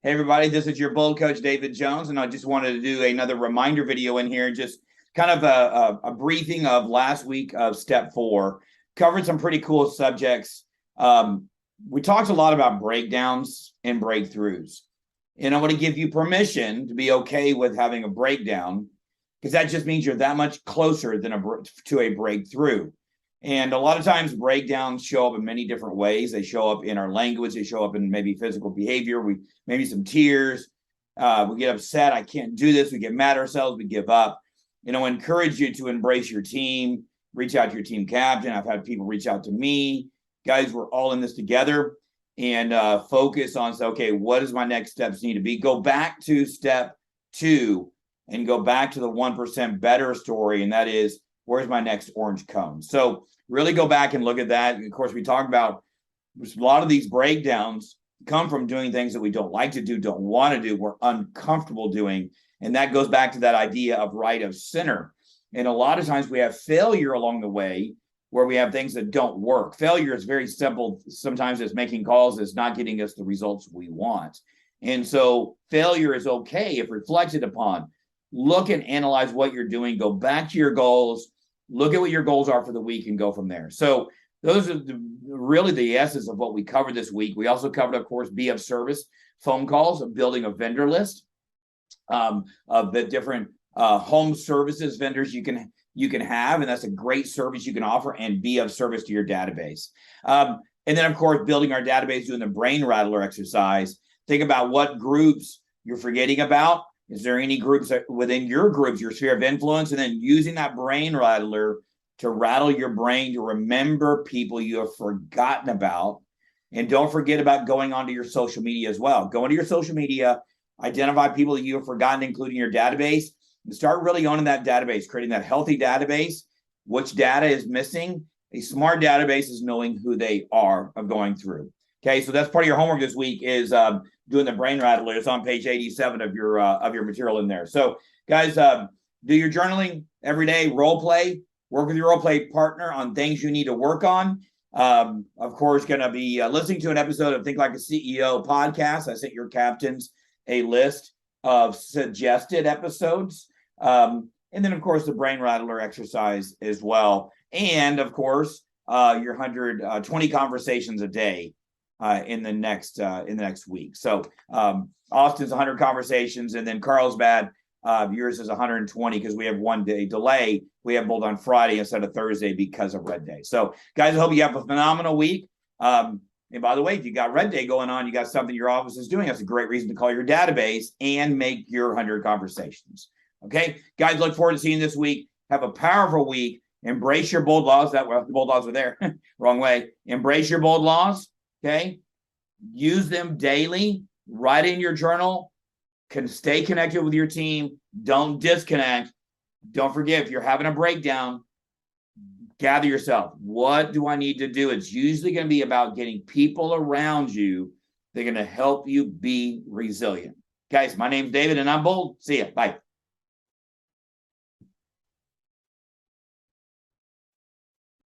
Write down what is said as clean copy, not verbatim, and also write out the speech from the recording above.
Hey, everybody, this is your Bold Coach, David Jones, and I just wanted to do another reminder video in here, just kind of a briefing of last week of step 4. Covered some pretty cool subjects. We talked a lot about breakdowns and breakthroughs. And I want to give you permission to be okay with having a breakdown, because that just means you're that much closer to a breakthrough. And a lot of times breakdowns show up in many different ways. They show up in our language. They show up in maybe physical behavior. Maybe some tears. We get upset. I can't do this. We get mad at ourselves. We give up. I encourage you to embrace your team. Reach out to your team captain. I've had people reach out to me. Guys, we're all in this together. And focus on, okay, what does my next steps need to be? Go back to step 2 and go back to the 1% better story. And that is, where's my next orange cone? So really go back and look at that. And of course, we talk about a lot of these breakdowns come from doing things that we don't like to do, don't want to do, we're uncomfortable doing. And that goes back to that idea of right of center. And a lot of times we have failure along the way where we have things that don't work. Failure is very simple. Sometimes it's making calls, it's not getting us the results we want. And so failure is okay if reflected upon. Look and analyze what you're doing. Go back to your goals. Look at what your goals are for the week and go from there. So those are really the essence of what we covered this week. We also covered, of course, be of service, phone calls, building a vendor list of the different home services vendors you can have. And that's a great service you can offer and be of service to your database. And then, of course, building our database, doing the brain rattler exercise. Think about what groups you're forgetting about. Is there any groups within your groups, your sphere of influence? And then using that brain rattler to rattle your brain to remember people you have forgotten about. And don't forget about going onto your social media as well. Go into your social media, identify people that you have forgotten, including your database, and start really owning that database, creating that healthy database. Which data is missing? A smart database is knowing who they are of going through. Okay, so that's part of your homework this week is doing the brain rattler. It's on page 87 of your material in there. So guys, do your journaling every day, role play, work with your role play partner on things you need to work on. Of course, going to be listening to an episode of Think Like a CEO podcast. I sent your captains a list of suggested episodes. And then, of course, the brain rattler exercise as well. And, of course, your 120 conversations a day. In the next week. So Austin's 100 conversations, and then Carlsbad, yours is 120 because we have 1 day delay. We have both on Friday instead of Thursday because of Red Day. So guys, I hope you have a phenomenal week. And by the way, if you got Red Day going on, you got something your office is doing, that's a great reason to call your database and make your 100 conversations. Okay, guys, look forward to seeing you this week. Have a powerful week. Embrace your bold laws. The bold laws are there. Wrong way. Embrace your bold laws. Okay, use them daily. Write in your journal. Can stay connected with your team. Don't disconnect. Don't forget, if you're having a breakdown, gather yourself. What do I need to do? It's usually going to be about getting people around you that are going to help you be resilient. Guys, my name's David, and I'm bold. See ya. Bye.